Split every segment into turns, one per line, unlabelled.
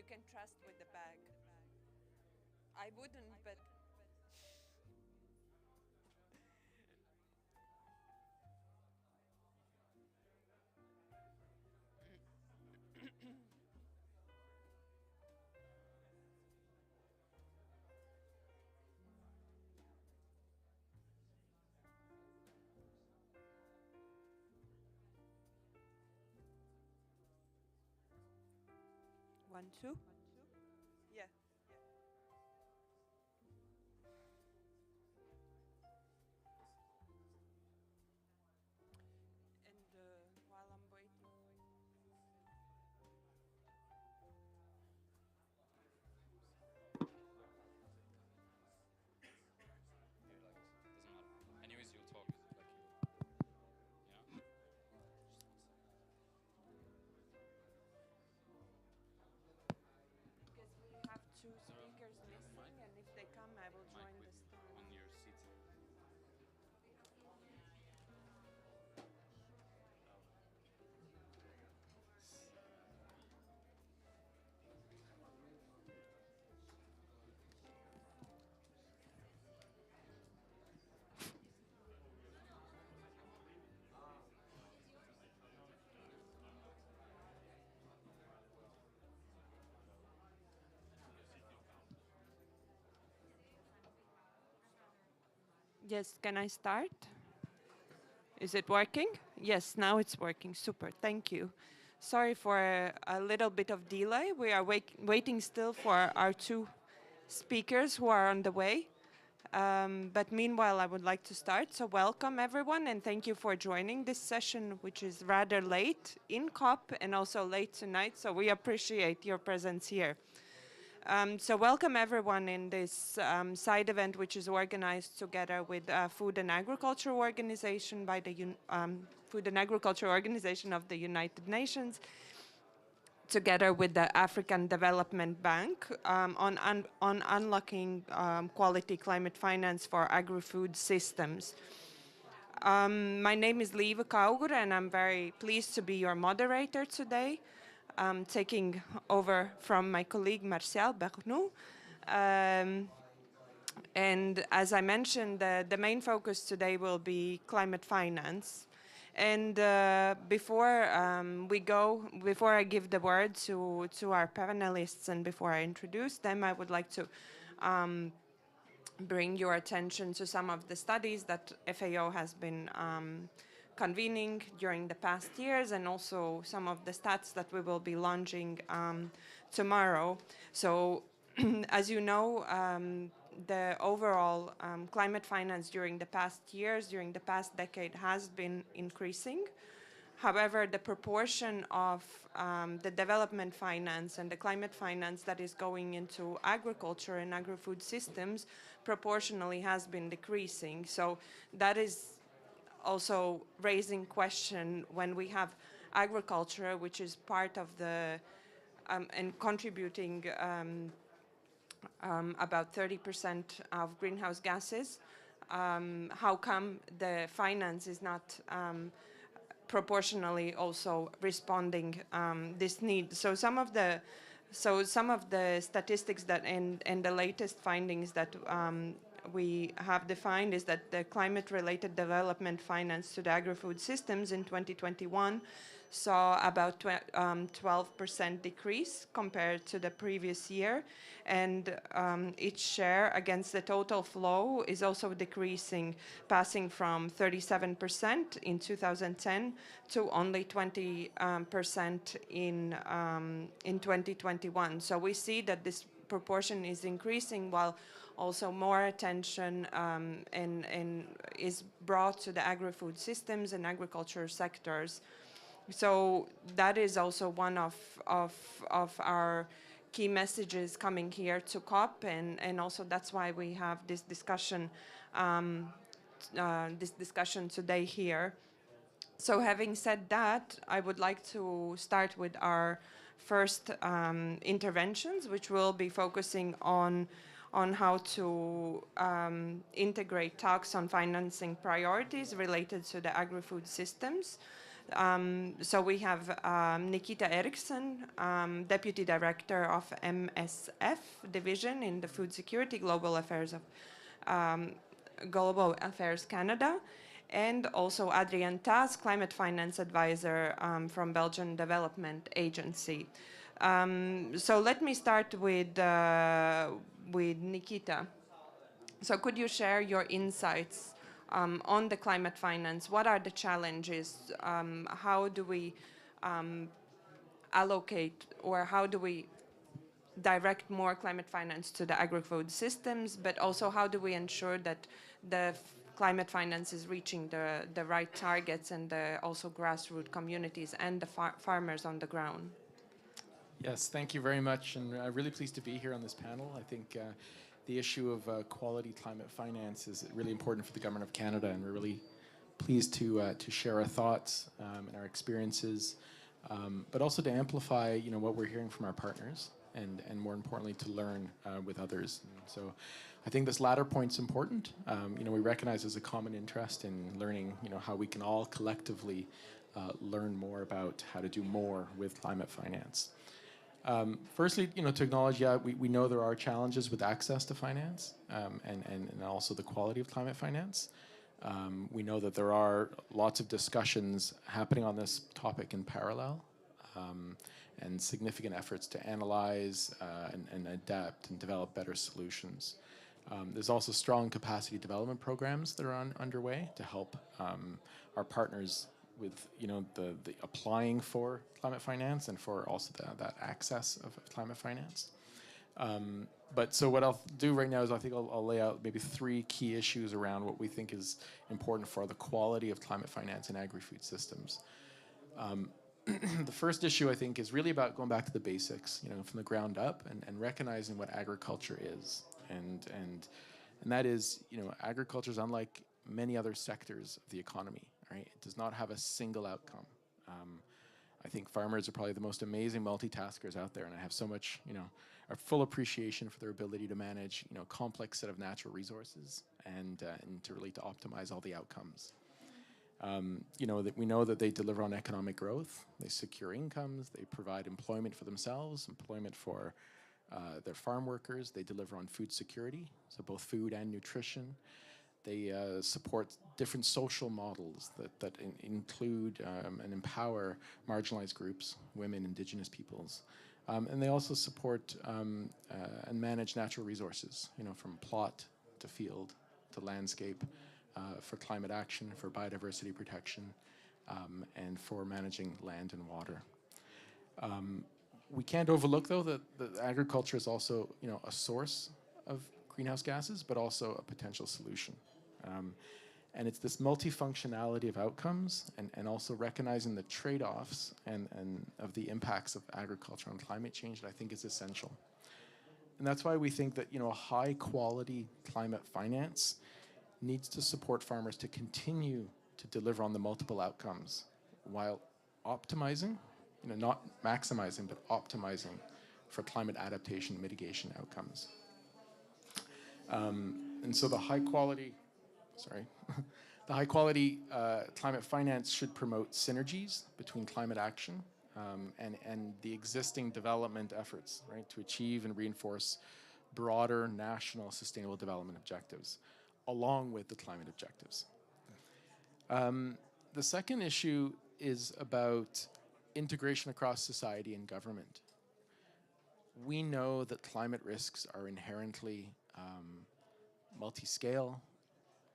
can trust with the bag. I wouldn't, but one, two. Yeah. And while I'm waiting.
Here, like, doesn't matter. Anyways, you'll talk like you, yeah.
Because we have two
Is there
speakers
a mic?
missing, and if they come, I will
Mic
join
with
the start.
on your seat.
Yes, can I start? Is it working? Yes, now it's working. Super, thank you. Sorry for a little bit of delay. We are waiting still for our two speakers who are on the way. But meanwhile, I would like to start. So welcome everyone and thank you for joining this session, which is rather late in COP and also late tonight. So we appreciate your presence here. So welcome everyone in this side event, which is organized together with Food and Agriculture Organization by the Food and Agriculture Organization of the United Nations, together with the African Development Bank on unlocking quality climate finance for agri-food systems. My name is Lieve Kaugur, and I'm very pleased to be your moderator today, taking over from my colleague Martial Bernoux. And as I mentioned, the main focus today will be climate finance. And before I give the word to our panelists and before I introduce them, I would like to bring your attention to some of the studies that FAO has been convening during the past years, and also some of the stats that we will be launching tomorrow. So, as you know, the overall climate finance during the past years, during the past decade, has been increasing. However, the proportion of the development finance and the climate finance that is going into agriculture and agri-food systems proportionally has been decreasing. So that is also raising question when we have agriculture, which is part of the and contributing about 30% of greenhouse gases. How come the finance is not proportionally also responding this need? So some of the statistics that and the latest findings that we have defined is that the climate-related development finance to the agri-food systems in 2021 saw about 12% decrease compared to the previous year, and its share against the total flow is also decreasing, passing from 37% in 2010 to only 20% in 2021. So we see that this proportion is increasing, while also more attention and is brought to the agri-food systems and agriculture sectors. So that is also one of our key messages coming here to COP, and also that's why we have this discussion today here. So having said that, I would like to start with our first interventions, which will be focusing on how to integrate talks on financing priorities related to the agri-food systems. So we have Nikita Eriksson, Deputy Director of MSF Division in the Food Security Global Affairs Canada, and also Adrien Tas, Climate Finance Advisor from Belgian Development Agency. So let me start with Nikita. So could you share your insights on the climate finance? What are the challenges? How do we allocate, or how do we direct more climate finance to the agri-food systems, but also how do we ensure that the climate finance is reaching the right targets and also grassroots communities and the farmers on the ground?
Yes, thank you very much, and I'm really pleased to be here on this panel. I think the issue of quality climate finance is really important for the Government of Canada, and we're really pleased to share our thoughts and our experiences, but also to amplify, what we're hearing from our partners, and more importantly, to learn with others. And so I think this latter point's important. We recognize there's a common interest in learning, how we can all collectively learn more about how to do more with climate finance. Firstly, to acknowledge, we know there are challenges with access to finance and also the quality of climate finance. We know that there are lots of discussions happening on this topic in parallel, and significant efforts to analyze and adapt and develop better solutions. There's also strong capacity development programs that are underway to help our partners with the applying for climate finance and for also that access of climate finance. But so what I'll do right now is I think I'll lay out maybe 3 key issues around what we think is important for the quality of climate finance in agri-food systems. The first issue, I think, is really about going back to the basics, from the ground up, and recognizing what agriculture is. And that is, agriculture is unlike many other sectors of the economy, right? It does not have a single outcome. I think farmers are probably the most amazing multitaskers out there, and I have so much, a full appreciation for their ability to manage, a complex set of natural resources and to really to optimize all the outcomes. That we know that they deliver on economic growth, they secure incomes, they provide employment for themselves, employment for their farm workers, they deliver on food security, so both food and nutrition. They support different social models that include and empower marginalized groups, women, Indigenous peoples. And they also support and manage natural resources, from plot to field to landscape, for climate action, for biodiversity protection, and for managing land and water. We can't overlook, though, that agriculture is also, a source of greenhouse gases, but also a potential solution. And it's this multifunctionality of outcomes and also recognizing the trade-offs and of the impacts of agriculture on climate change that I think is essential. And that's why we think that, high quality climate finance needs to support farmers to continue to deliver on the multiple outcomes while optimizing, not maximizing, but optimizing for climate adaptation mitigation outcomes. And so the high quality climate finance should promote synergies between climate action and the existing development efforts, right, to achieve and reinforce broader national sustainable development objectives, along with the climate objectives. The second issue is about integration across society and government. We know that climate risks are inherently multi-scale,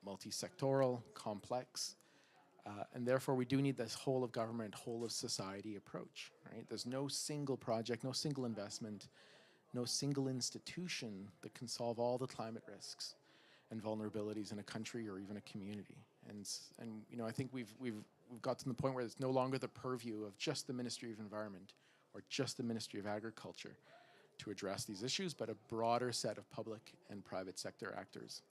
multi-sectoral, complex, and therefore we do need this whole of government, whole of society approach, right? There's no single project, no single investment, no single institution that can solve all the climate risks and vulnerabilities in a country or even a community. And I think we've got to the point where it's no longer the purview of just the Ministry of Environment or just the Ministry of Agriculture to address these issues, but a broader set of public and private sector actors.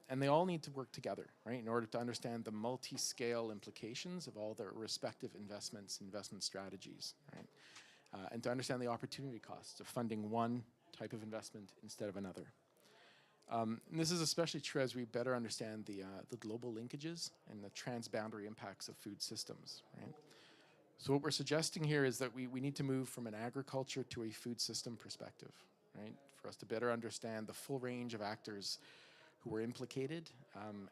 And they all need to work together, right, in order to understand the multi-scale implications of all their respective investment strategies, right, and to understand the opportunity costs of funding one type of investment instead of another. And this is especially true as we better understand the global linkages and the transboundary impacts of food systems, right? So what we're suggesting here is that we need to move from an agriculture to a food system perspective, right? For us to better understand the full range of actors who are implicated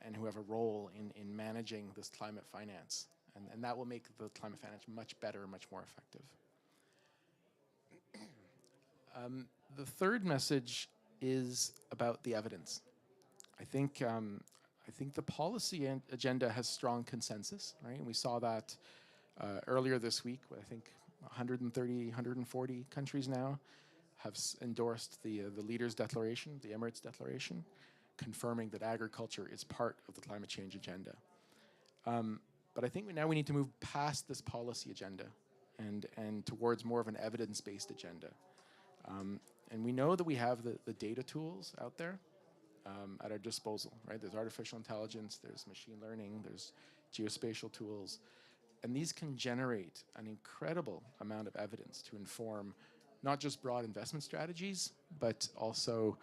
and who have a role in managing this climate finance. And that will make the climate finance much better, much more effective. The third message is about the evidence. I think the policy agenda has strong consensus, right? And we saw that earlier this week. I think 130, 140 countries now have endorsed the Leaders' Declaration, the Emirates Declaration, confirming that agriculture is part of the climate change agenda. But I think now we need to move past this policy agenda and towards more of an evidence-based agenda. And we know that we have the data tools out there at our disposal, right? There's artificial intelligence, there's machine learning, there's geospatial tools, and these can generate an incredible amount of evidence to inform not just broad investment strategies, but also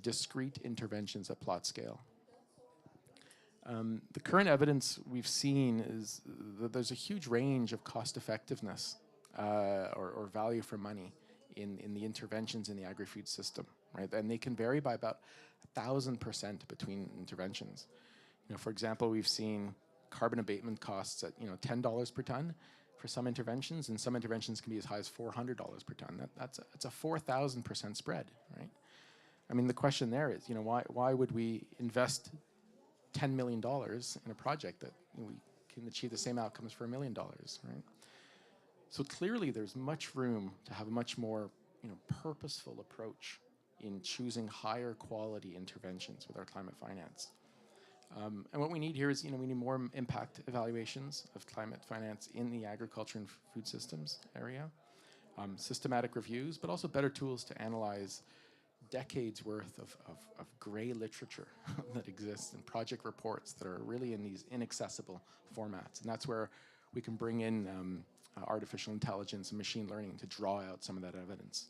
discrete interventions at plot scale. The current evidence we've seen is that there's a huge range of cost effectiveness or value for money in the interventions in the agri-food system, right? And they can vary by about 1,000% between interventions. For example, we've seen carbon abatement costs at $10 per ton for some interventions, and some interventions can be as high as $400 per ton. That's a 4,000% spread, right? I mean, the question there is, why would we invest $10 million in a project that we can achieve the same outcomes for $1 million, right? So clearly, there's much room to have a much more, purposeful approach in choosing higher quality interventions with our climate finance. And what we need here is, we need more impact evaluations of climate finance in the agriculture and food systems area, systematic reviews, but also better tools to analyze decades worth of gray literature that exists and project reports that are really in these inaccessible formats. And that's where we can bring in artificial intelligence and machine learning to draw out some of that evidence.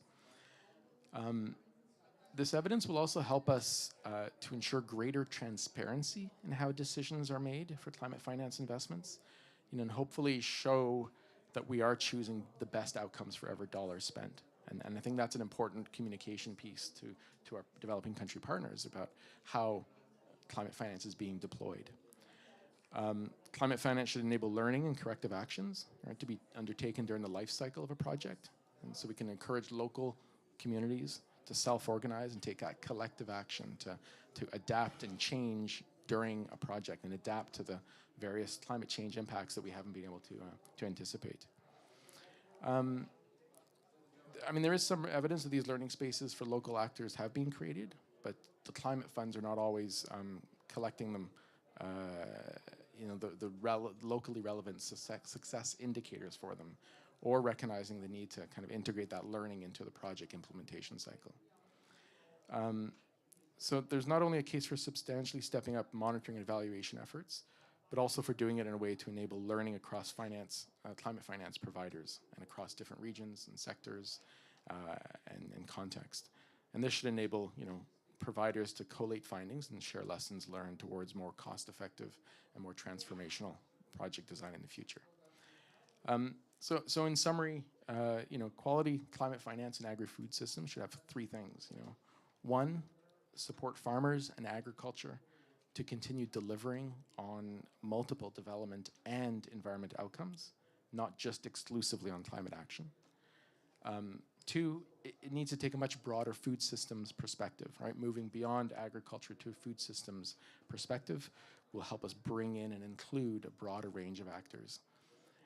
This evidence will also help us to ensure greater transparency in how decisions are made for climate finance investments, and hopefully show that we are choosing the best outcomes for every dollar spent. And I think that's an important communication piece to our developing country partners about how climate finance is being deployed. Climate finance should enable learning and corrective actions, right, to be undertaken during the life cycle of a project. And so we can encourage local communities to self-organize and take that collective action to adapt and change during a project and adapt to the various climate change impacts that we haven't been able to anticipate. I mean, there is some evidence that these learning spaces for local actors have been created, but the climate funds are not always collecting them, locally relevant success indicators for them, or recognizing the need to kind of integrate that learning into the project implementation cycle. So there's not only a case for substantially stepping up monitoring and evaluation efforts, but also for doing it in a way to enable learning across climate finance providers and across different regions and sectors and context. And this should enable, providers to collate findings and share lessons learned towards more cost-effective and more transformational project design in the future. So in summary, quality climate finance and agri-food systems should have three things. One, support farmers and agriculture to continue delivering on multiple development and environment outcomes, not just exclusively on climate action. Two, it needs to take a much broader food systems perspective, right? Moving beyond agriculture to a food systems perspective will help us bring in and include a broader range of actors.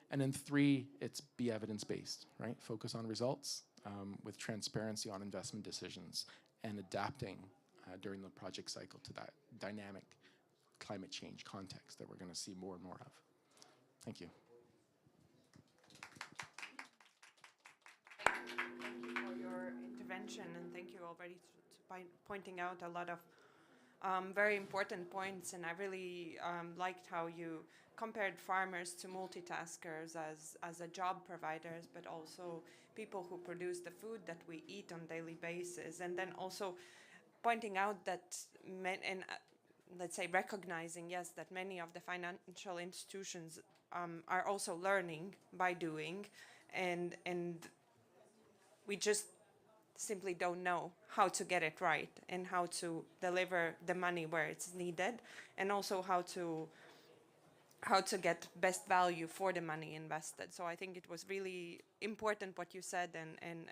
And then three, it's be evidence-based, right? Focus on results with transparency on investment decisions and adapting during the project cycle to that dynamic climate change context that we're going to see more and more of. Thank you.
Thank you for your intervention, and thank you already for pointing out a lot of very important points. And I really liked how you compared farmers to multitaskers as a job providers, but also people who produce the food that we eat on a daily basis. And then also pointing out that let's say recognizing, yes, that many of the financial institutions are also learning by doing, and we just simply don't know how to get it right and how to deliver the money where it's needed, and also how to get best value for the money invested. So I think it was really important what you said,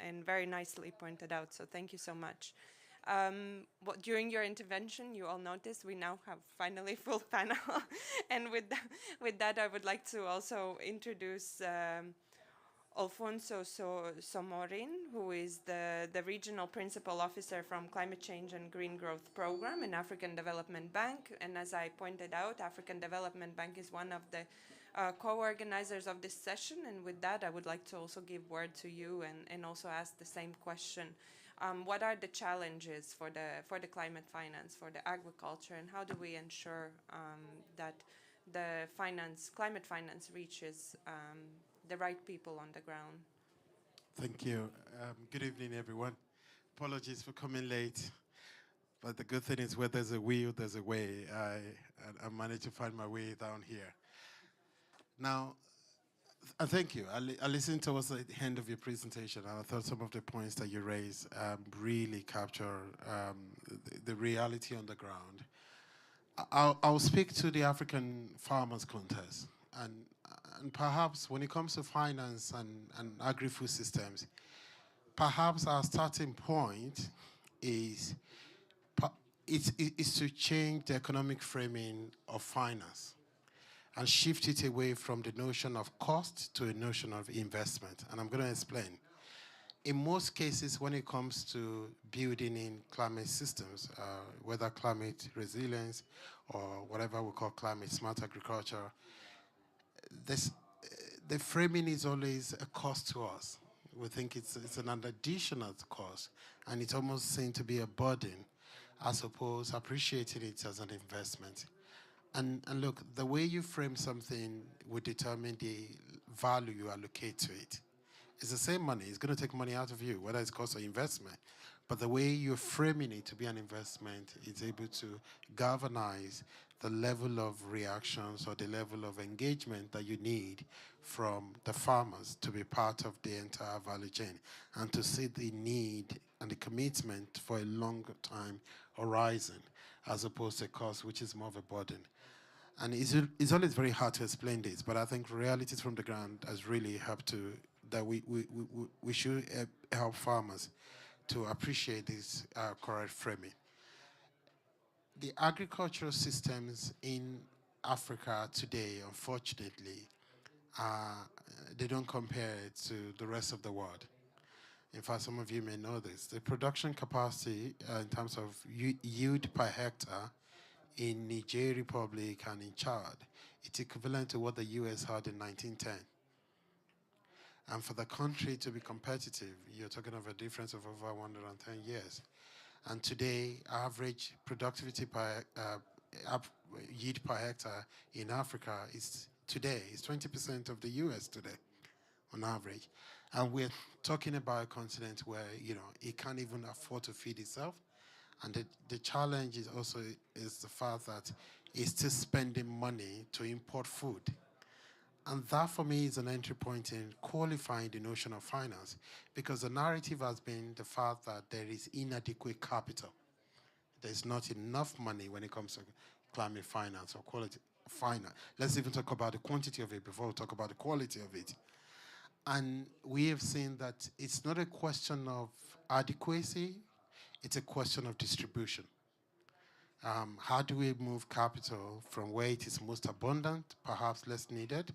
and very nicely pointed out. So thank you so much. During your intervention, you all noticed we now have finally full panel. And with that, I would like to also introduce Alfonso Somorin, who is the Regional Principal Officer from Climate Change and Green Growth Program in African Development Bank. And as I pointed out, African Development Bank is one of the co-organizers of this session. And with that, I would like to also give word to you and also ask the same question. What are the challenges for the climate finance, for the agriculture, and how do we ensure that the climate finance reaches the right people on the ground?
Thank you. Good evening, everyone. Apologies for coming late, but the good thing is where there's a will, there's a way. I managed to find my way down here. Now, thank you. I listened towards the end of your presentation, and I thought some of the points that you raised really capture the reality on the ground. I'll speak to the African Farmers Contest, and perhaps when it comes to finance and agri-food systems, perhaps our starting point is to change the economic framing of finance and shift it away from the notion of cost to a notion of investment. And I'm going to explain. In most cases, when it comes to building in climate systems, whether climate resilience or whatever we call climate smart agriculture, the framing is always a cost to us. We think it's an additional cost, and it almost seems to be a burden, as opposed to appreciating it as an investment. And look, the way you frame something will determine the value you allocate to it. It's the same money. It's going to take money out of you, whether it's cost or investment. But the way you're framing it to be an investment is able to galvanize the level of reactions or the level of engagement that you need from the farmers to be part of the entire value chain and to see the need and the commitment for a longer time horizon as opposed to cost, which is more of a burden. And it's always very hard to explain this, but I think realities from the ground has really helped to, that we should help farmers to appreciate this correct framing. The agricultural systems in Africa today, unfortunately, they don't compare it to the rest of the world. In fact, some of you may know this. The production capacity in terms of yield per hectare in Niger Republic and in Chad, it's equivalent to what the US had in 1910. And for the country to be competitive, you're talking of a difference of over 110 years. And today, average productivity per yield per hectare in Africa is 20% of the US today, on average. And we're talking about a continent where, it can't even afford to feed itself. And the challenge is also the fact that it's still spending money to import food. And that, for me, is an entry point in qualifying the notion of finance, because the narrative has been the fact that there is inadequate capital. There's not enough money when it comes to climate finance or quality finance. Let's even talk about the quantity of it before we talk about the quality of it. And we have seen that it's not a question of adequacy, it's a question of distribution. How do we move capital from where it is most abundant, perhaps less needed,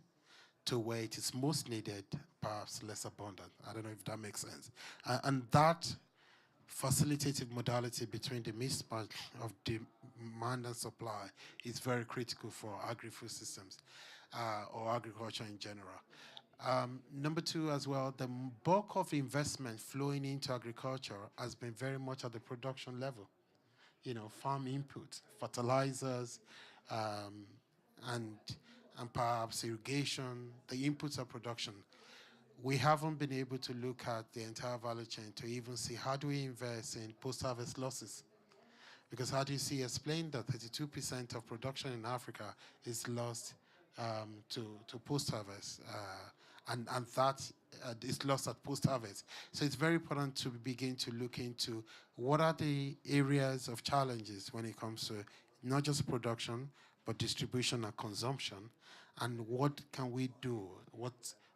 to where it is most needed, perhaps less abundant? I don't know if that makes sense. And that facilitative modality between the mismatch of demand and supply is very critical for agri-food systems or agriculture in general. Number two as well, the bulk of investment flowing into agriculture has been very much at the production level. Farm inputs, fertilizers, and perhaps irrigation, the inputs of production. We haven't been able to look at the entire value chain to even see how do we invest in post-harvest losses. Because how do you see explain that 32% of production in Africa is lost to post-harvest, and that is lost at post-harvest. So it's very important to begin to look into what are the areas of challenges when it comes to not just production, but distribution and consumption, and what can we do, what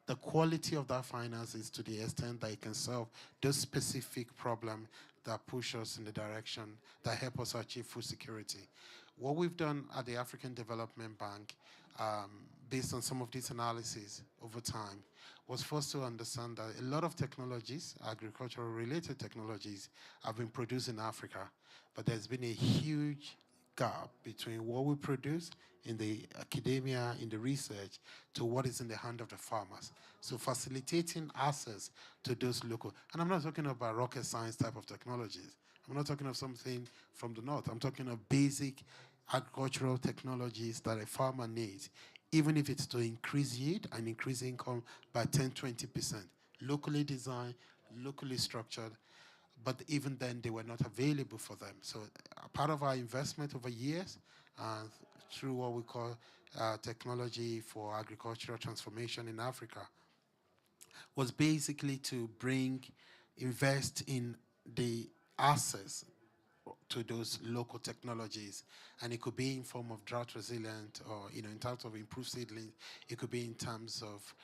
the quality of that finance is to the extent that it can solve those specific problems that push us in the direction that help us achieve food security. What we've done at the African Development Bank, based on some of these analyses over time, was first to understand that a lot of technologies, agricultural related technologies, have been produced in Africa, but there's been a huge gap between what we produce in the academia, in the research, to what is in the hand of the farmers. So facilitating access to those local, and I'm not talking about rocket science type of technologies. I'm not talking of something from the north. I'm talking of basic agricultural technologies that a farmer needs, even if it's to increase yield and increase income by 10, 20%. Locally designed, locally structured, but even then they were not available for them. So part of our investment over years through what we call technology for agricultural transformation in Africa was basically to invest in the access to those local technologies, and it could be in form of drought resilient, or in terms of improved seedlings. It could be in terms of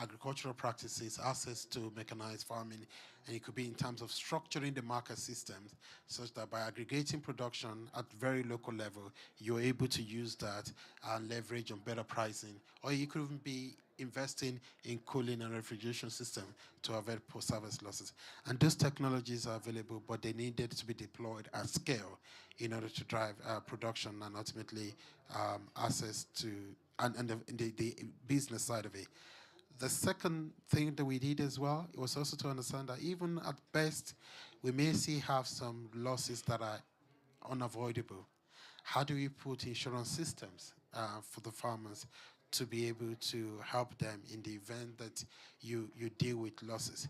agricultural practices, access to mechanized farming, and it could be in terms of structuring the market systems such that by aggregating production at very local level, you're able to use that and leverage on better pricing. Or you could even be investing in cooling and refrigeration system to avoid post-harvest losses. And those technologies are available, but they needed to be deployed at scale in order to drive production and ultimately access to and the business side of it. The second thing that we did as well, it was also to understand that even at best, we may have some losses that are unavoidable. How do we put insurance systems for the farmers to be able to help them in the event that you deal with losses?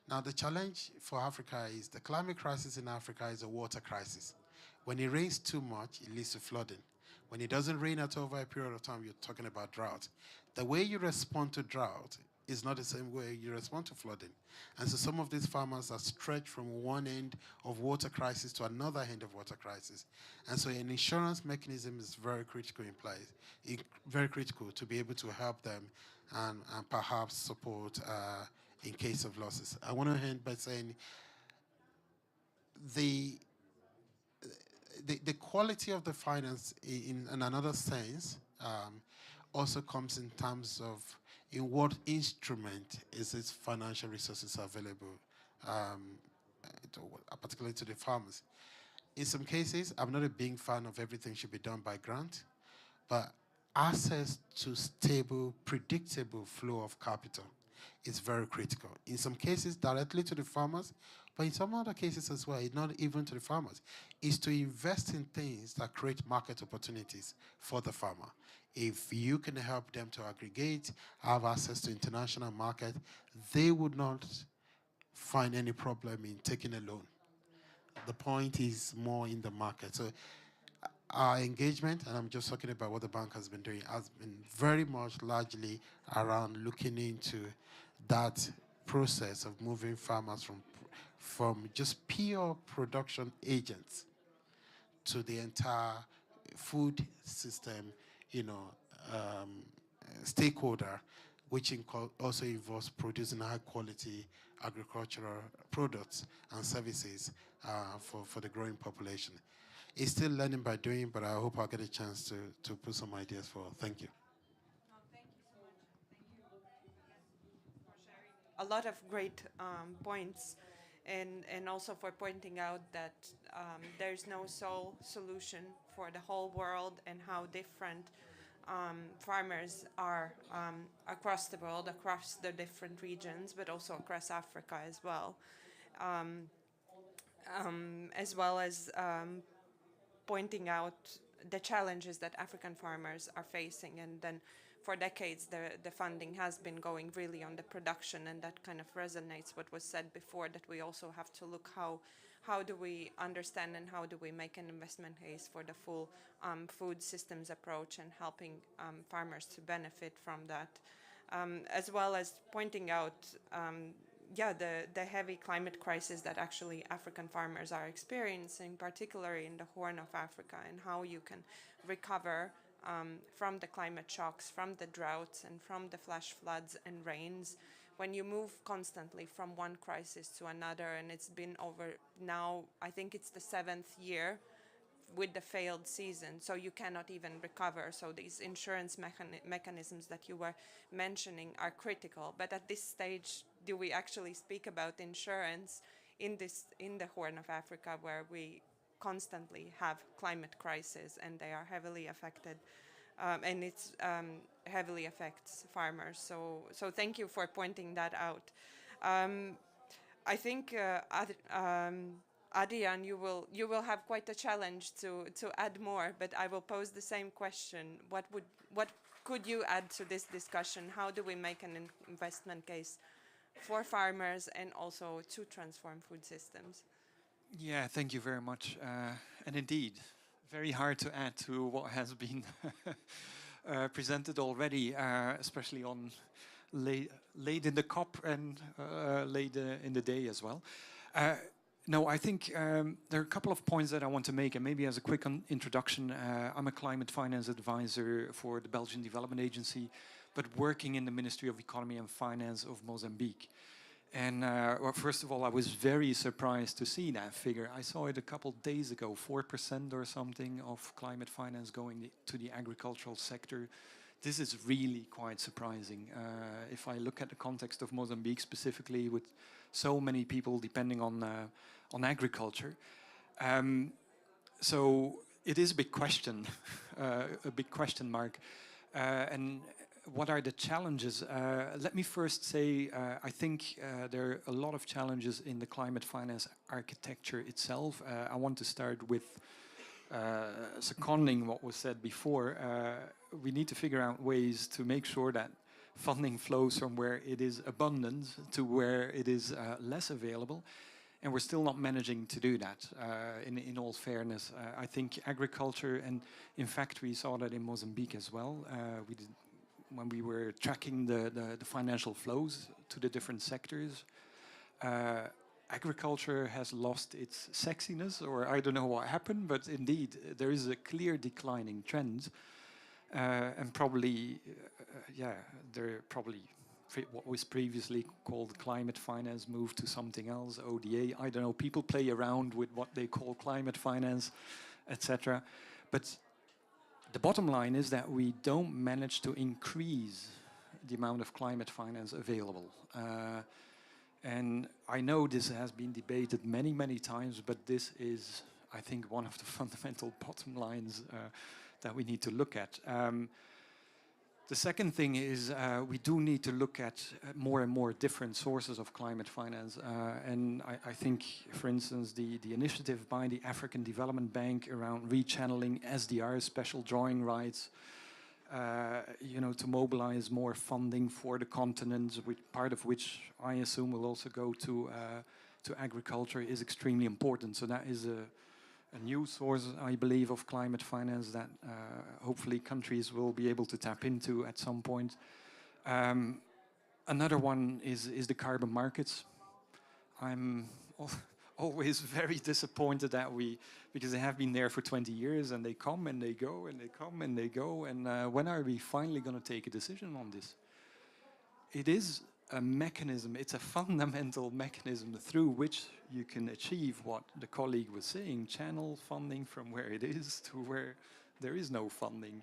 Now, the challenge for Africa is the climate crisis in Africa is a water crisis. When it rains too much, it leads to flooding. When it doesn't rain at all over a period of time, you're talking about drought. The way you respond to drought is not the same way you respond to flooding. And so some of these farmers are stretched from one end of water crisis to another end of water crisis. And so an insurance mechanism is very critical in place, very critical to be able to help them and perhaps support in case of losses. I want to end by saying the quality of the finance in another sense also comes in terms of in what instrument is its financial resources available, particularly to the farmers. In some cases, I'm not a big fan of everything should be done by grant, but access to stable, predictable flow of capital is very critical. In some cases, directly to the farmers, but in some other cases as well, not even to the farmers, is to invest in things that create market opportunities for the farmer. If you can help them to aggregate, have access to international market, they would not find any problem in taking a loan. The point is more in the market. So our engagement, and I'm just talking about what the bank has been doing, has been very much largely around looking into that process of moving farmers from just pure production agents to the entire food system, stakeholder, which also involves producing high quality agricultural products and services for the growing population. It's still learning by doing, but I hope I'll get a chance to put some ideas forward. Thank you.
Thank you so much. Thank you for sharing a lot of great points, and also for pointing out that there's no sole solution for the whole world, and how different farmers are across the world, across the different regions, but also across Africa as well. As well as pointing out the challenges that African farmers are facing. And then for decades, the funding has been going really on the production, and that kind of resonates what was said before, that we also have to look how how do we understand and how do we make an investment case for the full food systems approach and helping farmers to benefit from that, as well as pointing out the heavy climate crisis that actually African farmers are experiencing, particularly in the Horn of Africa, and how you can recover from the climate shocks, from the droughts, and from the flash floods and rains when you move constantly from one crisis to another. And it's been over now, I think it's the 7th year with the failed season, so you cannot even recover. So these insurance mechanisms that you were mentioning are critical. But at this stage, do we actually speak about insurance in the Horn of Africa, where we constantly have climate crisis and they are heavily affected, and it's heavily affects farmers. So thank you for pointing that out. I think Adrian, you will have quite a challenge to add more, but I will pose the same question. What could you add to this discussion? How do we make an investment case for farmers and also to transform food systems?
Yeah, thank you very much. And indeed, very hard to add to what has been presented already, especially on late in the COP and late in the day as well. No, I think there are a couple of points that I want to make, and maybe as a quick introduction, I'm a climate finance advisor for the Belgian Development Agency, but working in the Ministry of Economy and Finance of Mozambique. And well, first of all, I was very surprised to see that figure. I saw it a couple days ago, 4% or something of climate finance going to the agricultural sector. This is really quite surprising. If I look at the context of Mozambique specifically, with so many people depending on agriculture. So it is a big question, a big question mark. And what are the challenges? Let me first say, I think there are a lot of challenges in the climate finance architecture itself. I want to start with seconding what was said before. We need to figure out ways to make sure that funding flows from where it is abundant to where it is less available. And we're still not managing to do that, in all fairness. I think agriculture, and in fact we saw that in Mozambique as well, when we were tracking the financial flows to the different sectors. Agriculture has lost its sexiness, or I don't know what happened, but indeed there is a clear declining trend. And probably, there probably what was previously called climate finance moved to something else, ODA. I don't know, people play around with what they call climate finance, etc. But the bottom line is that we don't manage to increase the amount of climate finance available. And I know this has been debated many, many times, but this is, I think, one of the fundamental bottom lines that we need to look at. The second thing is we do need to look at more and more different sources of climate finance. And I think, for instance, the initiative by the African Development Bank around rechanneling SDR, special drawing rights, to mobilize more funding for the continent, part of which I assume will also go to agriculture, is extremely important. So that is a new source, I believe, of climate finance that hopefully countries will be able to tap into at some point. Another one is the carbon markets. I'm always very disappointed that because they have been there for 20 years and they come and they go and they come and they go. And when are we finally going to take a decision on this? It is a mechanism, it's a fundamental mechanism through which you can achieve what the colleague was saying, channel funding from where it is to where there is no funding.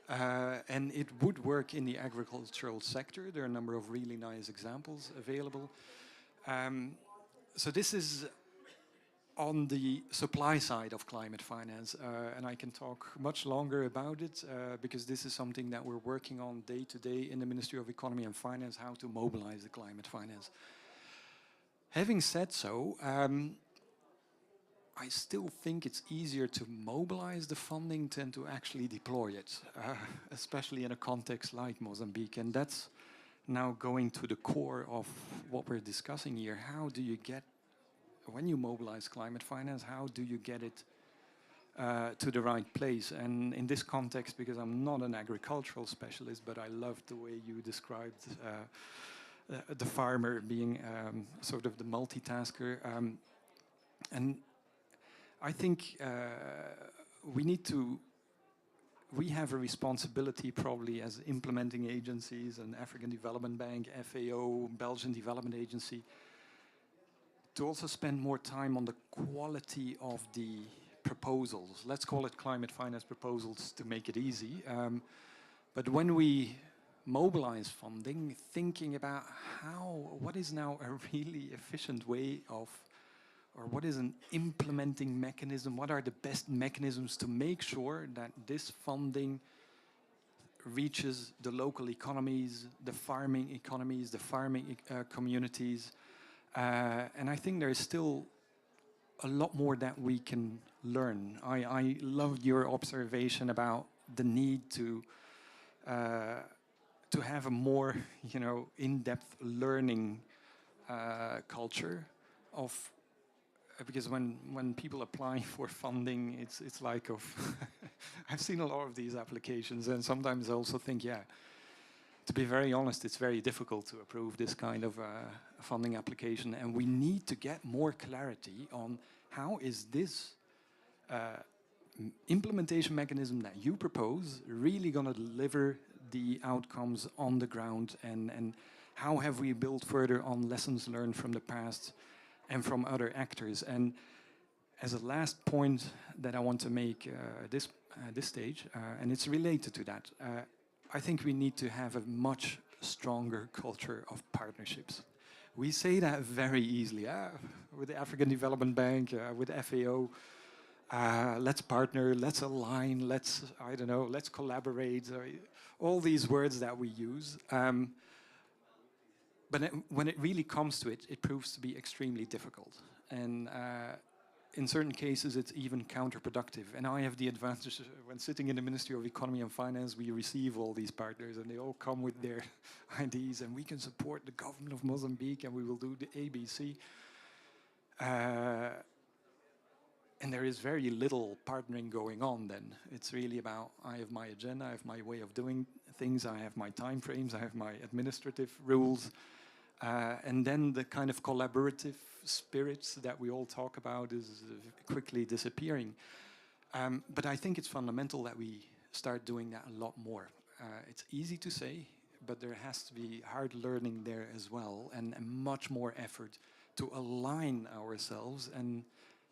And it would work in the agricultural sector. There are a number of really nice examples available. So this is on the supply side of climate finance, and I can talk much longer about it because this is something that we're working on day to day in the Ministry of Economy and Finance, how to mobilize the climate finance. Having said so, I still think it's easier to mobilize the funding than to actually deploy it, especially in a context like Mozambique. And that's now going to the core of what we're discussing here. How do you get when you mobilize climate finance, how do you get it to the right place? And in this context, because I'm not an agricultural specialist, but I love the way you described the farmer being sort of the multitasker. And I think we have a responsibility probably as implementing agencies, and African Development Bank, FAO, Belgian Development Agency, to also spend more time on the quality of the proposals. Let's call it climate finance proposals to make it easy. But when we mobilize funding, thinking about what is now a really efficient way of, or what is an implementing mechanism, what are the best mechanisms to make sure that this funding reaches the local economies, the farming economies, the farming communities. And I think there is still a lot more that we can learn. I loved your observation about the need to have a more, in-depth learning culture of. Because when people apply for funding, it's like I've seen a lot of these applications, and sometimes I also think, to be very honest, it's very difficult to approve this kind of funding application, and we need to get more clarity on how is this implementation mechanism that you propose really going to deliver the outcomes on the ground, and how have we built further on lessons learned from the past and from other actors. And as a last point that I want to make at this stage, and it's related to that, I think we need to have a much stronger culture of partnerships. We say that very easily, with the African Development Bank, with FAO, let's partner, let's align, let's collaborate, all these words that we use. But when it really comes to it, it proves to be extremely difficult. And in certain cases, it's even counterproductive. And I have the advantage, when sitting in the Ministry of Economy and Finance, we receive all these partners, and they all come with their IDs, and we can support the government of Mozambique, and we will do the ABC. And there is very little partnering going on then. It's really about, I have my agenda, I have my way of doing things, I have my time frames, I have my administrative rules. And then the kind of collaborative spirit that we all talk about is quickly disappearing. But I think it's fundamental that we start doing that a lot more. It's easy to say, but there has to be hard learning there as well, and much more effort to align ourselves and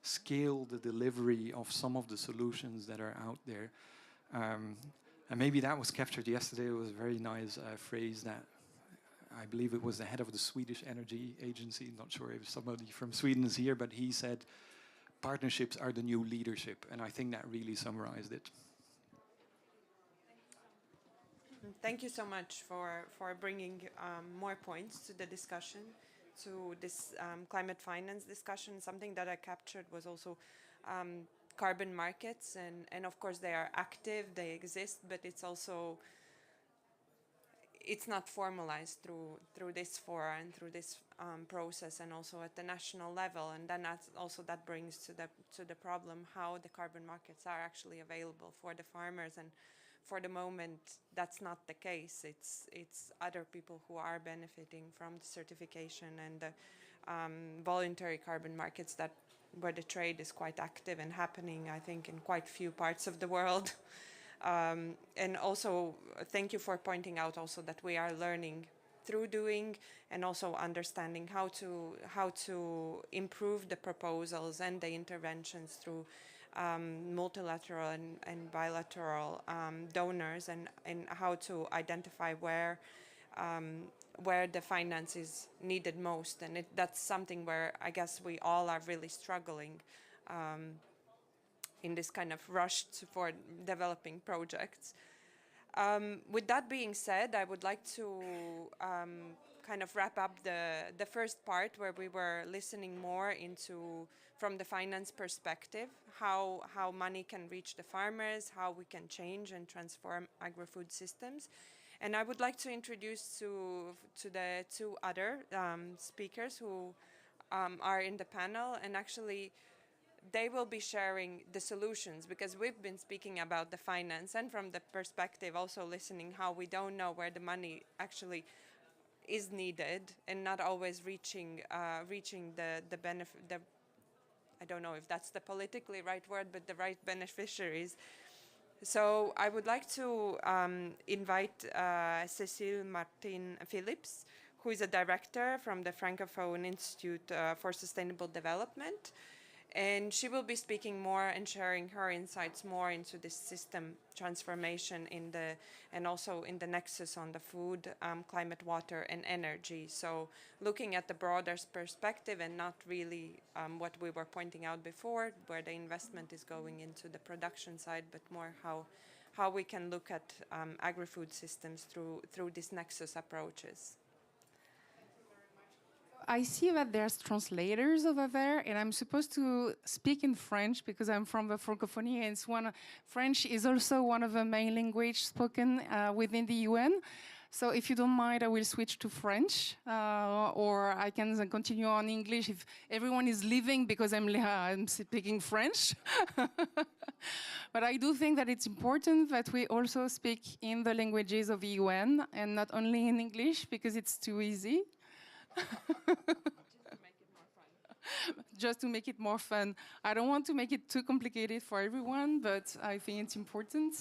scale the delivery of some of the solutions that are out there. And maybe that was captured yesterday. It was a very nice phrase that I believe it was the head of the Swedish Energy Agency. Not sure if somebody from Sweden is here, but he said, partnerships are the new leadership. And I think that really summarized it.
Thank you so much for bringing more points to the discussion, to this climate finance discussion. Something that I captured was also carbon markets, and of course they are active, they exist, but it's also, it's not formalized through this fora and through this process, and also at the national level. And then that brings to the problem how the carbon markets are actually available for the farmers. And for the moment, that's not the case. It's other people who are benefiting from the certification and the voluntary carbon markets, that where the trade is quite active and happening, I think, in quite few parts of the world. And also, thank you for pointing out also that we are learning through doing, and also understanding how to improve the proposals and the interventions through multilateral and bilateral donors, and how to identify where the finance is needed most. And that's something where I guess we all are really struggling in this kind of rush for developing projects. With that being said, I would like to kind of wrap up the first part, where we were listening more into, from the finance perspective, how money can reach the farmers, how we can change and transform agri-food systems. And I would like to introduce to the two other speakers who are in the panel, and actually they will be sharing the solutions, because we've been speaking about the finance, and from the perspective also listening how we don't know where the money actually is needed and not always reaching the benefit, I don't know if that's the politically right word, but the right beneficiaries. So I would like to invite Cécile Martin Phillips, who is a director from the Francophone Institute for Sustainable Development. And she will be speaking more and sharing her insights more into this system transformation and also in the nexus on the food, climate, water, and energy. So looking at the broader perspective and not really what we were pointing out before, where the investment is going into the production side, but more how we can look at agri-food systems through these nexus approaches.
I see that there's translators over there, and I'm supposed to speak in French because I'm from the Francophonie, and French is also one of the main languages spoken within the UN. So if you don't mind, I will switch to French, or I can continue on English if everyone is leaving because I'm speaking French. But I do think that it's important that we also speak in the languages of the UN and not only in English because it's too easy. Just to make it more fun. I don't want to make it too complicated for everyone, but I think it's important.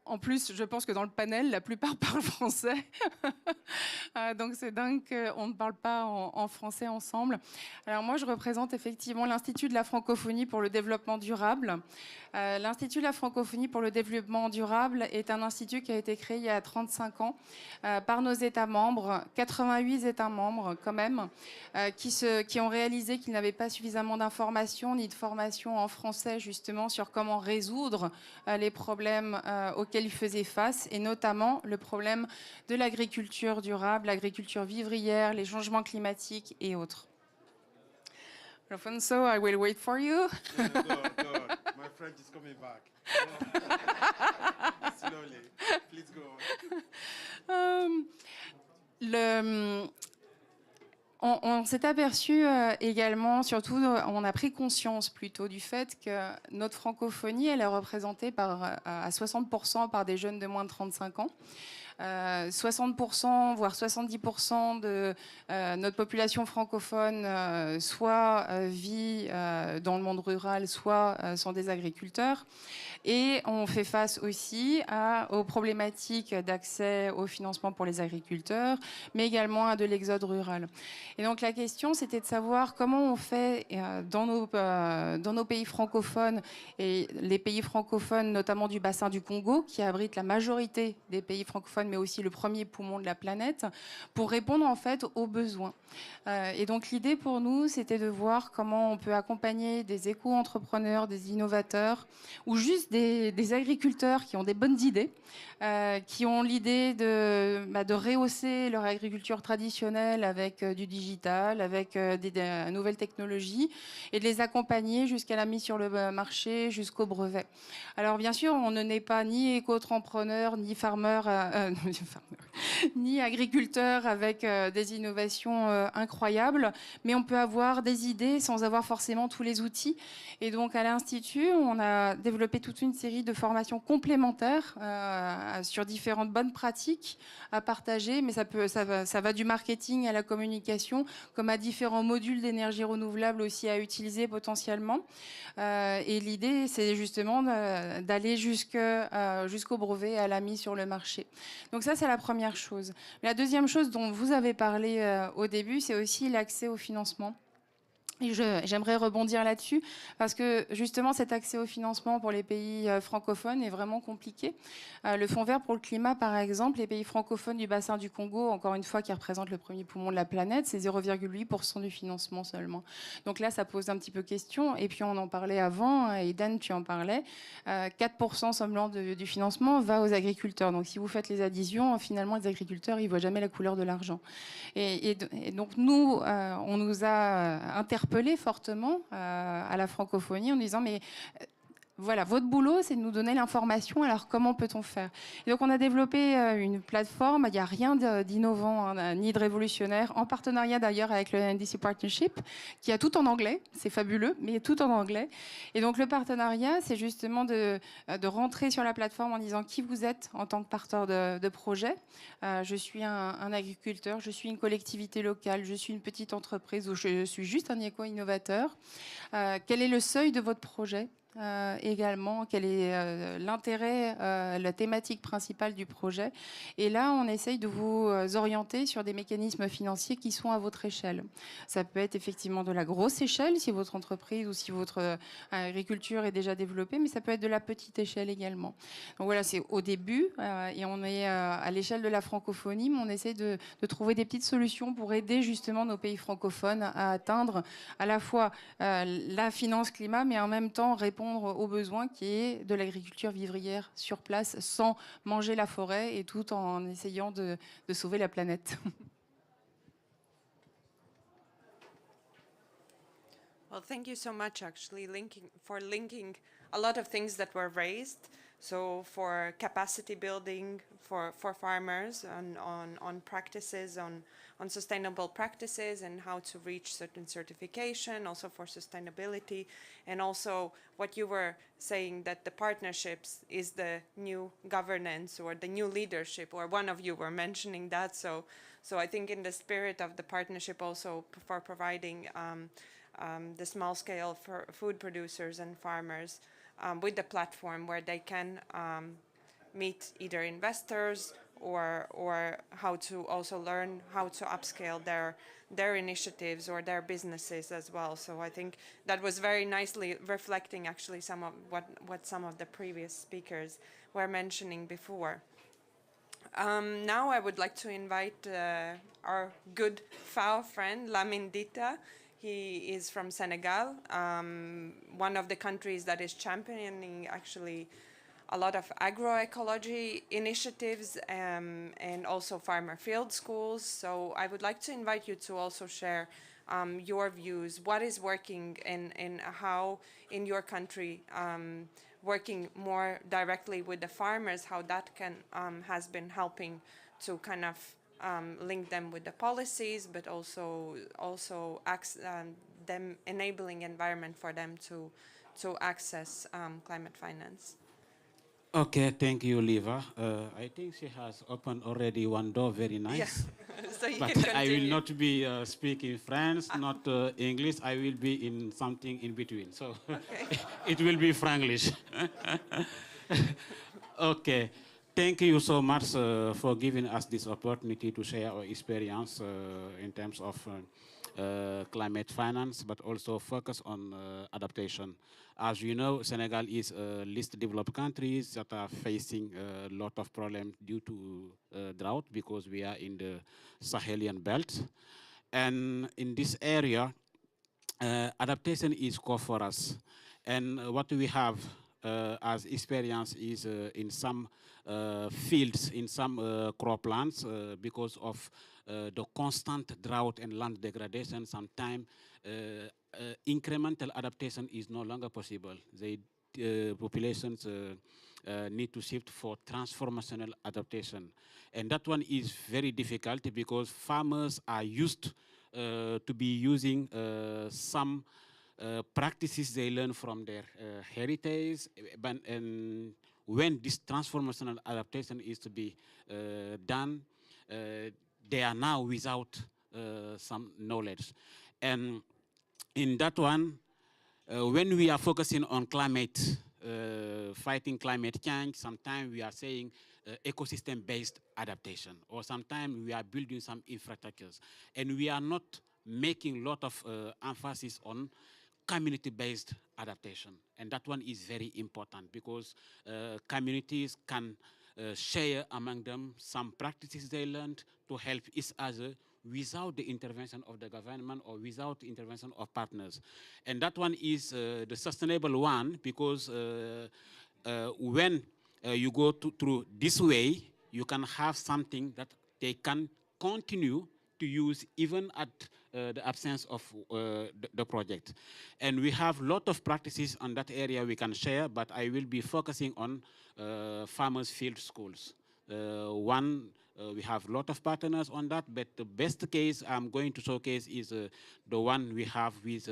En plus, je pense que dans le panel, la plupart parlent français. Donc c'est dingue qu'on ne parle pas en français ensemble. Alors moi, je représente effectivement l'Institut de la francophonie pour le développement durable. L'Institut de la francophonie pour le développement durable est un institut qui a été créé il y a 35 ans par nos États membres, 88 États membres quand même, qui ont réalisé qu'ils n'avaient pas suffisamment d'informations ni de formation en français justement sur comment résoudre les problèmes auxquels ils faisaient face, et notamment le problème de l'agriculture durable, l'agriculture vivrière, les changements climatiques et autres. So I will wait for you.
No, go on. My French is coming back. Slowly. Please go on.
On s'est aperçu également, surtout, on a pris conscience plutôt du fait que notre francophonie, elle est représentée à 60% par des jeunes de moins de 35 ans. 60%, voire 70% de notre population francophone soit vit dans le monde rural, soit sont des agriculteurs. Et on fait face aussi aux problématiques d'accès au financement pour les agriculteurs, mais également à de l'exode rural. Et donc la question, c'était de savoir comment on fait dans nos pays francophones, et les pays francophones, notamment du bassin du Congo, qui abrite la majorité des pays francophones, mais aussi le premier poumon de la planète, pour répondre en fait aux besoins. Et donc l'idée pour nous, c'était de voir comment on peut accompagner des éco-entrepreneurs, des innovateurs, ou juste des agriculteurs qui ont des bonnes idées, qui ont l'idée de rehausser leur agriculture traditionnelle avec du digital, avec des nouvelles technologies, et de les accompagner jusqu'à la mise sur le marché, jusqu'au brevet. Alors bien sûr, on ne naît pas ni éco-entrepreneur, ni ni agriculteur avec des innovations incroyables, mais on peut avoir des idées sans avoir forcément tous les outils. Et donc à l'Institut, on a développé toute une série de formations complémentaires sur différentes bonnes pratiques à partager, mais ça va du marketing à la communication, comme à différents modules d'énergie renouvelable aussi à utiliser potentiellement. Et l'idée, c'est justement d'aller jusqu'au brevet, à la mise sur le marché. Donc ça, c'est la première chose. La deuxième chose dont vous avez parlé au début, c'est aussi l'accès au financement. Et j'aimerais rebondir là-dessus parce que justement cet accès au financement pour les pays francophones est vraiment compliqué. Le Fonds vert pour le climat, par exemple, les pays francophones du bassin du Congo, encore une fois, qui représentent le premier poumon de la planète, c'est 0,8% du financement seulement. Donc là, ça pose un petit peu question. Et puis on en parlait avant, et Dan, tu en parlais, 4% seulement du financement va aux agriculteurs. Donc si vous faites les additions, finalement, les agriculteurs, ils ne voient jamais la couleur de l'argent. Et donc nous, on nous a interpellés fortement à la francophonie en disant mais Voilà, votre boulot, c'est de nous donner l'information. Alors, comment peut-on faire? Et donc, on a développé une plateforme. Il n'y a rien d'innovant hein, ni de révolutionnaire, en partenariat d'ailleurs avec le NDC Partnership, qui a tout en anglais. C'est fabuleux, mais tout en anglais. Et donc, le partenariat, c'est justement de rentrer sur la plateforme en disant qui vous êtes en tant que porteur de projet. Je suis un agriculteur, je suis une collectivité locale, je suis une petite entreprise ou je suis juste un éco-innovateur. Quel est le seuil de votre projet? Également, quel est l'intérêt, la thématique principale du projet. Et là, on essaye de vous orienter sur des mécanismes financiers qui sont à votre échelle. Ça peut être effectivement de la grosse échelle, si votre entreprise ou si votre agriculture est déjà développée, mais ça peut être de la petite échelle également. Donc voilà, c'est au début, et on est à l'échelle de la francophonie, mais on essaie de trouver des petites solutions pour aider justement nos pays francophones à atteindre à la fois la finance climat, mais en même temps répondre aux besoins qui est de l'agriculture vivrière sur place sans manger la forêt et tout en essayant de sauver la planète.
Well, thank you so much, actually, for linking a lot of things that were raised. So for capacity building for farmers on practices, on sustainable practices and how to reach certain certification, also for sustainability, and also what you were saying that the partnerships is the new governance or the new leadership, or one of you were mentioning that. So I think in the spirit of the partnership also for providing the small-scale food producers and farmers with the platform where they can meet either investors or how to also learn how to upscale their initiatives or their businesses as well. So I think that was very nicely reflecting actually some of what some of the previous speakers were mentioning before. Now I would like to invite our good FAO friend, Lamine Dita. He is from Senegal, one of the countries that is championing actually a lot of agroecology initiatives and also farmer field schools. So I would like to invite you to also share your views, what is working and how in your country working more directly with the farmers, how that can has been helping to kind of link them with the policies, but also them enabling environment for them to access climate finance.
Okay, thank you, Liva. I think she has opened already one door, very nice.
Yeah. So you
but
can continue.
I will not be speaking French, not English. I will be in something in between. So
Okay.
it will be Franglish. Okay. Thank you so much for giving us this opportunity to share our experience in terms of climate finance, but also focus on adaptation. As you know, Senegal is a least developed countries that are facing a lot of problems due to drought because we are in the Sahelian belt. And in this area, adaptation is core for us. And what we have as experience is in some fields, in some croplands, because of the constant drought and land degradation, sometimes incremental adaptation is no longer possible. Populations need to shift for transformational adaptation. And that one is very difficult because farmers are used to be using some practices they learn from their heritage, and when this transformational adaptation is to be done, they are now without some knowledge. And in that one, when we are focusing on climate, fighting climate change, sometimes we are saying ecosystem-based adaptation, or sometimes we are building some infrastructures, and we are not making a lot of emphasis on community-based adaptation. And that one is very important because communities can share among them some practices they learned to help each other without the intervention of the government or without the intervention of partners. And that one is the sustainable one because when you go through this way, you can have something that they can continue to use even at the absence of the project. And we have a lot of practices on that area we can share, but I will be focusing on farmers' field schools. We have a lot of partners on that, but the best case I'm going to showcase is the one we have with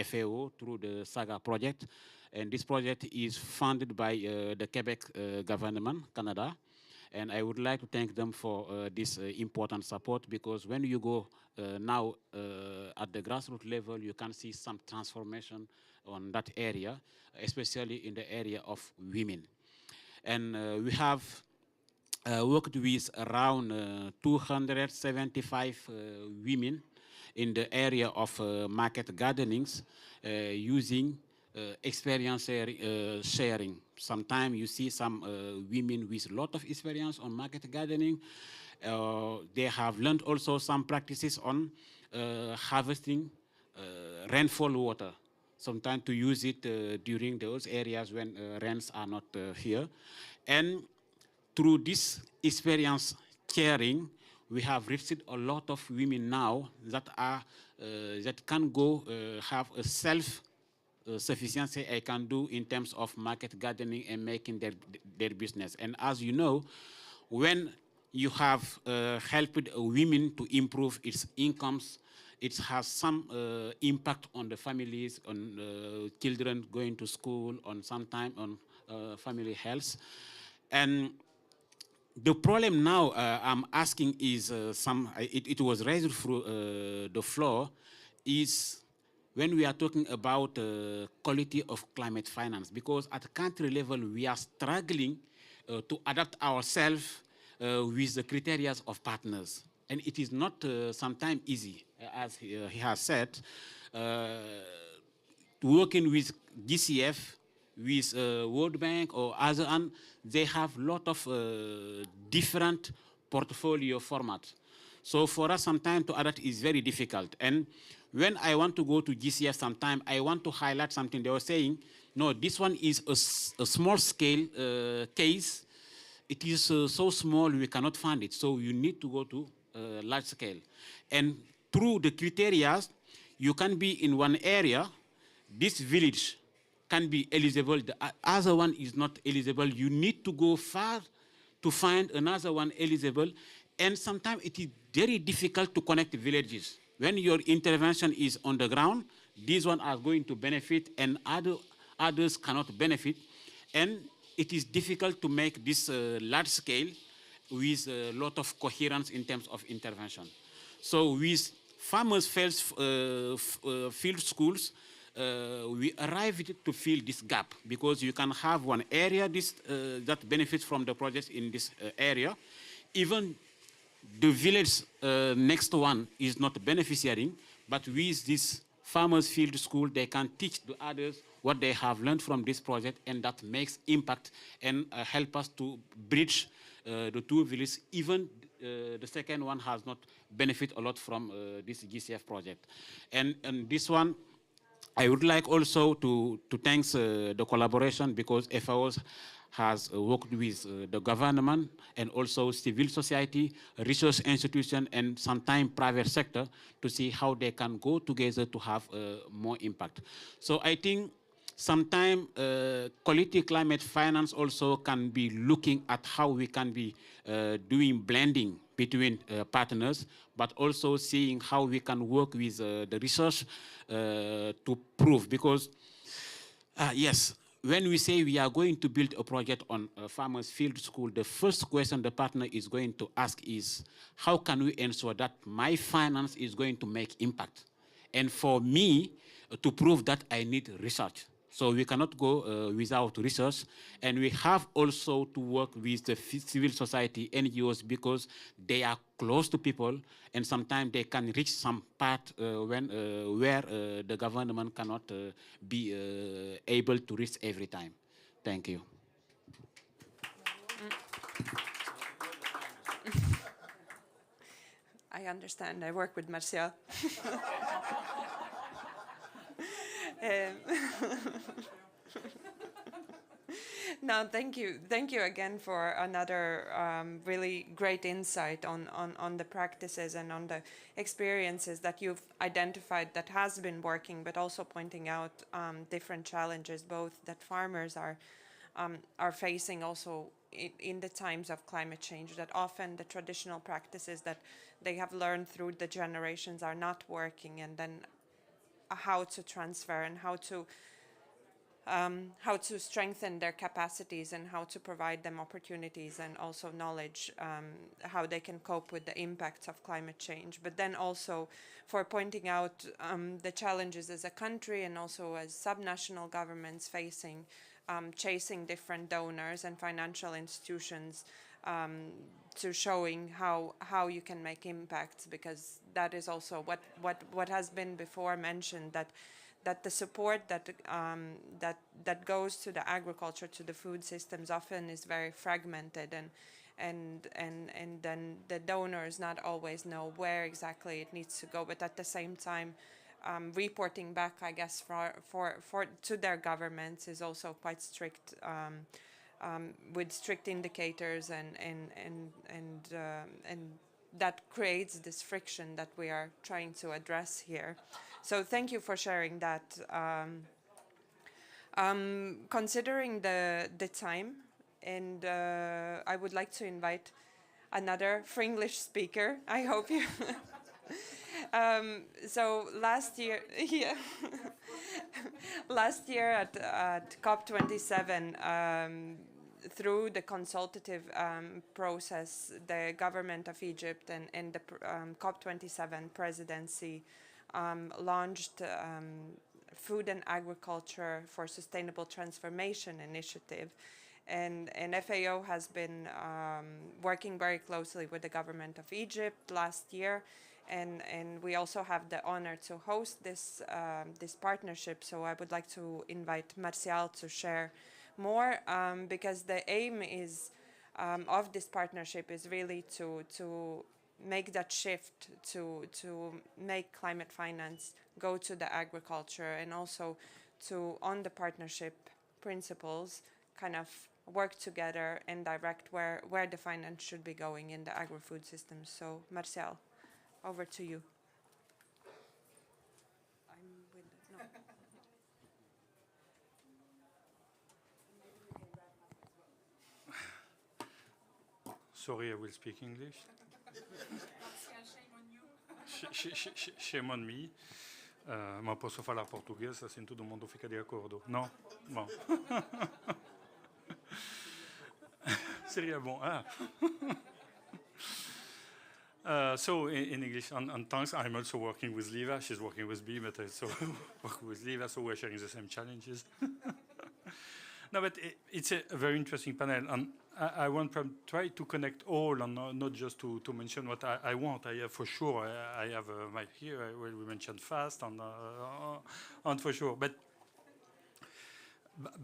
FAO through the SAGA project. And this project is funded by the Quebec government, Canada. And I would like to thank them for this important support, because when you go now at the grassroots level, you can see some transformation on that area, especially in the area of women. And we have worked with around 275 women in the area of market gardenings using experience sharing. Sometimes you see some women with a lot of experience on market gardening. They have learned also some practices on harvesting rainfall water, sometimes to use it during those areas when rains are not here. And through this experience sharing, we have reached a lot of women now that are that can go have a self-sufficiency I can do in terms of market gardening and making their business. And as you know, when you have helped women to improve its incomes, it has some impact on the families, on children going to school, on sometimes on family health. And the problem now I'm asking is it was raised through the floor, is when we are talking about quality of climate finance, because at country level we are struggling to adapt ourselves with the criteria of partners. And it is not sometimes easy, as he has said, working with GCF, with World Bank or other, and they have a lot of different portfolio formats. So for us, sometimes to adapt is very difficult. And when I want to go to GCF sometime, I want to highlight something. They were saying, no, this one is a small scale case. It is so small, we cannot fund it. So you need to go to large scale. And through the criteria, you can be in one area, this village can be eligible, the other one is not eligible. You need to go far to find another one eligible. And sometimes it is very difficult to connect villages. When your intervention is on the ground, these ones are going to benefit and others cannot benefit. And it is difficult to make this large scale with a lot of coherence in terms of intervention. So with farmers' field schools, we arrived to fill this gap, because you can have one area that benefits from the project in this area. Even the village next one is not beneficiating, but with this farmers field school, they can teach the others what they have learned from this project, and that makes impact and help us to bridge the two villages. Even the second one has not benefit a lot from this GCF project. And this one, I would like also to thank the collaboration, because FAO has worked with the government and also civil society, research institution, and sometimes private sector to see how they can go together to have more impact. So I think sometimes quality climate finance also can be looking at how we can be doing blending between partners, but also seeing how we can work with the research to prove. Because, yes, when we say we are going to build a project on a farmer's field school, the first question the partner is going to ask is, how can we ensure that my finance is going to make impact? And for me, to prove that, I need research. So we cannot go without research. And we have also to work with the civil society, NGOs, because they are close to people, and sometimes they can reach some part where the government cannot be able to reach every time. Thank you.
I understand. I work with Marcia. No, thank you. Thank you again for another really great insight on the practices and on the experiences that you've identified that has been working, but also pointing out different challenges, both that farmers are facing also in the times of climate change, that often the traditional practices that they have learned through the generations are not working, and then how to transfer and how to strengthen their capacities and how to provide them opportunities and also knowledge, how they can cope with the impacts of climate change. But then also for pointing out the challenges as a country and also as subnational governments facing chasing different donors and financial institutions, to showing how you can make impacts, because that is also what has been before mentioned, that the support that goes to the agriculture, to the food systems, often is very fragmented, and then the donors not always know where exactly it needs to go. But at the same time, reporting back, I guess, for to their governments is also quite strict, with strict indicators, and that creates this friction that we are trying to address here. So thank you for sharing that. Considering the time, and I would like to invite another Fringlish speaker. I hope you. So last year, yeah, last year at COP27, through the consultative process, the government of Egypt and the COP27 presidency launched Food and Agriculture for Sustainable Transformation initiative. And FAO has been working very closely with the government of Egypt last year. And we also have the honor to host this partnership. So I would like to invite Martial to share more, because the aim is of this partnership is really to make that shift, to make climate finance go to the agriculture, and also to, on the partnership principles, kind of work together and direct where the finance should be going in the agri-food system. So Martial, over to you.
Sorry, I will speak English. Shame on me. Ma posso falar português, assim todo mundo fica de acordo. Não? Bom. Seria bom. So in English, and thanks, I'm also working with Liva. She's working with me, but I also work with Liva, so we're sharing the same challenges. No, but it's a very interesting panel, and I want to try to connect all, and not just to mention what I want. I have for sure, I have my here, where we mentioned fast, and for sure. But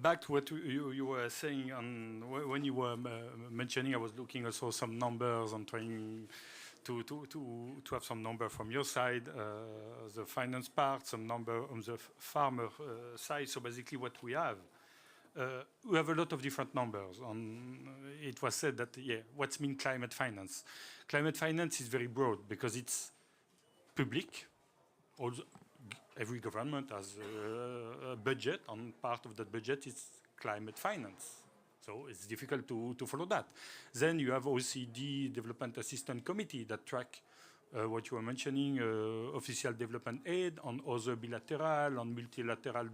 back to what you were saying, and when you were mentioning, I was looking also some numbers and trying to have some number from your side, the finance part, some number on the farmer side. So basically what we have a lot of different numbers. It was said that, what's mean climate finance? Climate finance is very broad because it's public. Every government has a budget, and part of that budget is climate finance. So it's difficult to follow that. Then you have OECD Development Assistance Committee that track what you were mentioning, official development aid, on other bilateral, on multilateral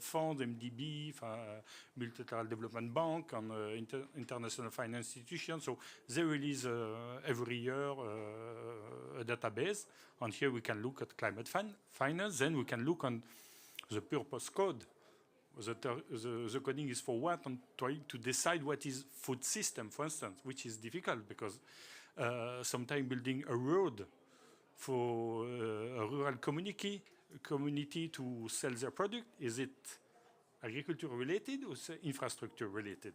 funds, MDB, multilateral development bank, on international finance institutions. So they release every year a database, and here we can look at climate finance. Then we can look on the purpose code. The coding is for what, and trying to decide what is food system, for instance, which is difficult because sometimes building a road for a rural community to sell their product, is it agriculture related or infrastructure related?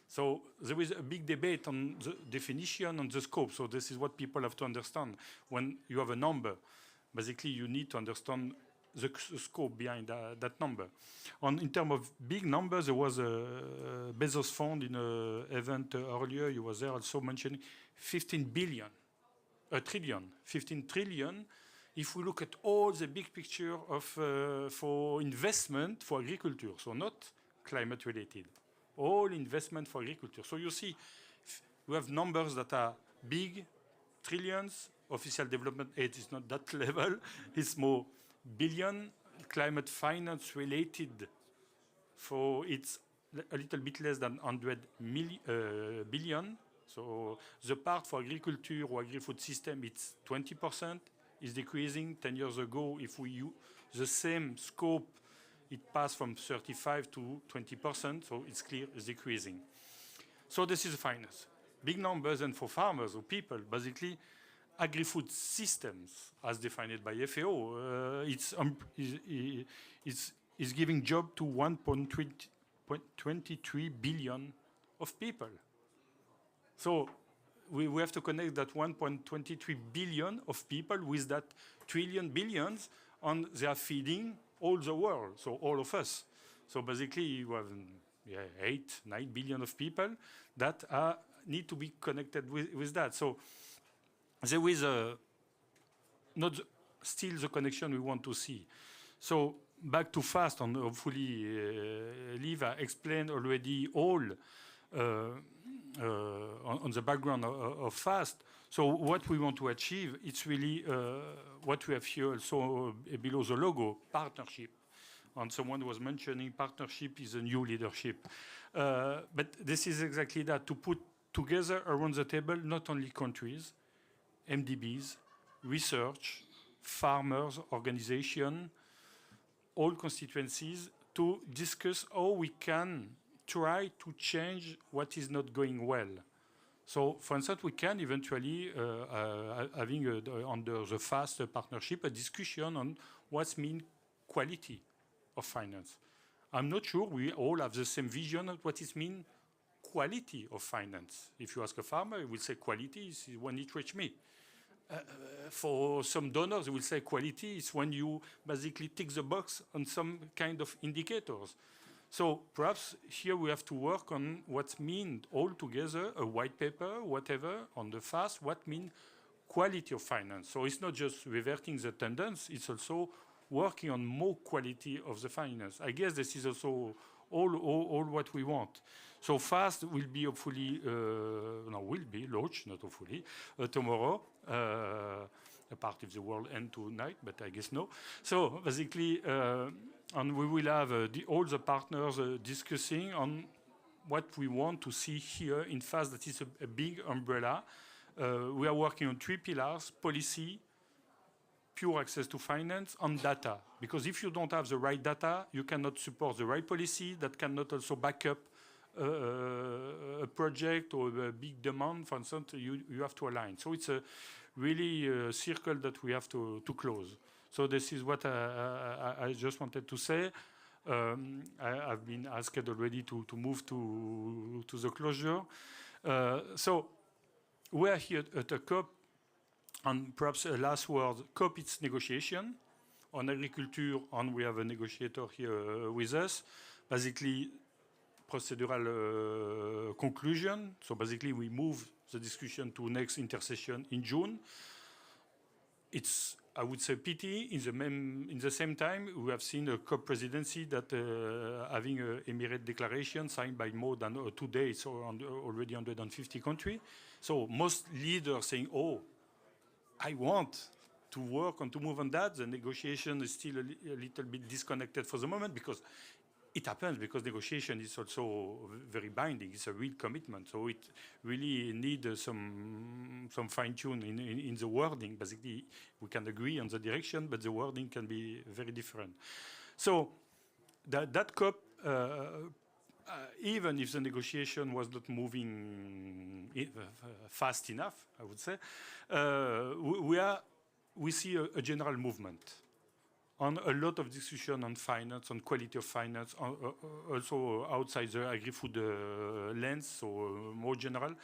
So there is a big debate on the definition and the scope. So this is what people have to understand. When you have a number, basically you need to understand the scope behind that number. In terms of big numbers, there was a Bezos Fund in an event earlier. You was there also mentioning 15 billion, a trillion, 15 trillion. If we look at all the big picture of for investment for agriculture, so not climate related, all investment for agriculture. So you see, we have numbers that are big, trillions. Official development aid is not that level. It's more billion. Climate finance related, for it's a little bit less than 100 billion. So the part for agriculture or agri-food system, it's 20%. Is decreasing. 10 years ago, if we use the same scope, it passed from 35 to 20%. So it's clear it's decreasing. So this is finance. Big numbers, and for farmers or people, basically, agri-food systems, as defined by FAO, is giving job to 1.23 billion of people. So we have to connect that 1.23 billion of people with that trillion billions, and they are feeding all the world, so all of us. So basically, you have 8, 9 billion of people that need to be connected with that. So there is not still the connection we want to see. So back to FAST, and hopefully Liv explained already all on the background of FAST. So what we want to achieve, it's really what we have here also below the logo, partnership. And someone was mentioning partnership is a new leadership. But this is exactly that, to put together around the table not only countries, MDBs, research, farmers, organization, all constituencies, to discuss how we can try to change what is not going well. So, for instance, we can eventually, having under the FAST partnership, a discussion on what's mean quality of finance. I'm not sure we all have the same vision of what it means quality of finance. If you ask a farmer, he will say quality is when it reaches me. For some donors, they will say quality is when you basically tick the box on some kind of indicators. So perhaps here we have to work on what means all together, a white paper, whatever, on the FAST, what means quality of finance. So it's not just reverting the tendency, it's also working on more quality of the finance. I guess this is also all what we want. So FAST will be hopefully, will be launched, not hopefully, tomorrow. A part of the world end tonight, but I guess no. So basically, and we will have all the partners discussing on what we want to see here in FAST. That is a big umbrella. We are working on 3 pillars: policy, pure access to finance, and data. Because if you don't have the right data, you cannot support the right policy that cannot also back up a project or a big demand. For instance, you have to align. So it's a really circle that we have to close. So this is what I just wanted to say. I've been asked already to move to the closure. So we are here at a COP, and perhaps a last word. COP, it's negotiation on agriculture, and we have a negotiator here with us. Basically, procedural conclusion. So basically, we move the discussion to next intersession in June. It's, I would say, pity. In the same time, we have seen a COP presidency that having an Emirate declaration signed by more than 2 days, or already 150 countries. So most leaders saying, "Oh, I want to work and to move on that." The negotiation is still a little bit disconnected for the moment, because it happens, because negotiation is also very binding. It's a real commitment. So it really needs some fine-tune in the wording. Basically, we can agree on the direction, but the wording can be very different. So that COP, even if the negotiation was not moving fast enough, I would say, we see a general movement on a lot of discussion on finance, on quality of finance, also outside the agri-food lens, so more general.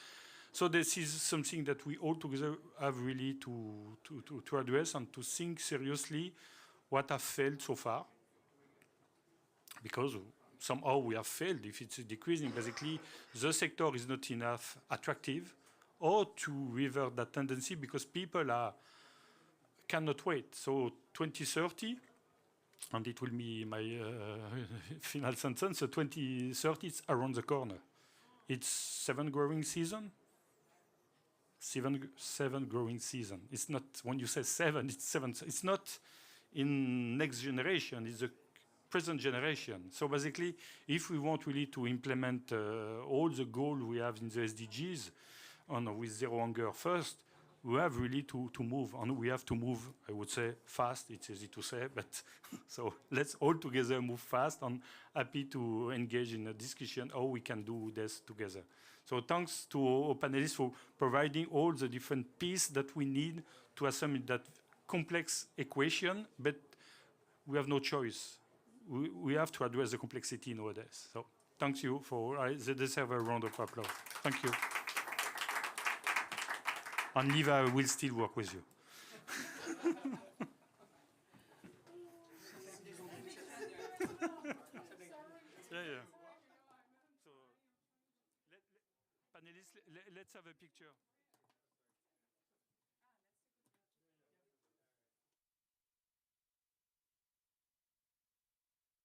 So this is something that we all together have really to address and to think seriously what have failed so far, because somehow we have failed. If it's decreasing, basically the sector is not enough attractive, or to revert that tendency because people cannot wait. So 2030, and it will be my final sentence, so 2030 is around the corner. It's 7 growing season. 7 growing season. It's not, when you say 7, it's 7. It's not in next generation, it's the present generation. So basically, if we want really to implement all the goals we have in the SDGs, and with zero hunger first, we have really to move, and we have to move, I would say, fast. It's easy to say, but so let's all together move fast. I'm happy to engage in a discussion how we can do this together. So thanks to our panelists for providing all the different pieces that we need to assemble that complex equation, but we have no choice. We have to address the complexity nowadays. So thank you for, they deserve a round of applause. Thank you. And Liva will still work with you. Yeah. So, panelists, let's have a picture.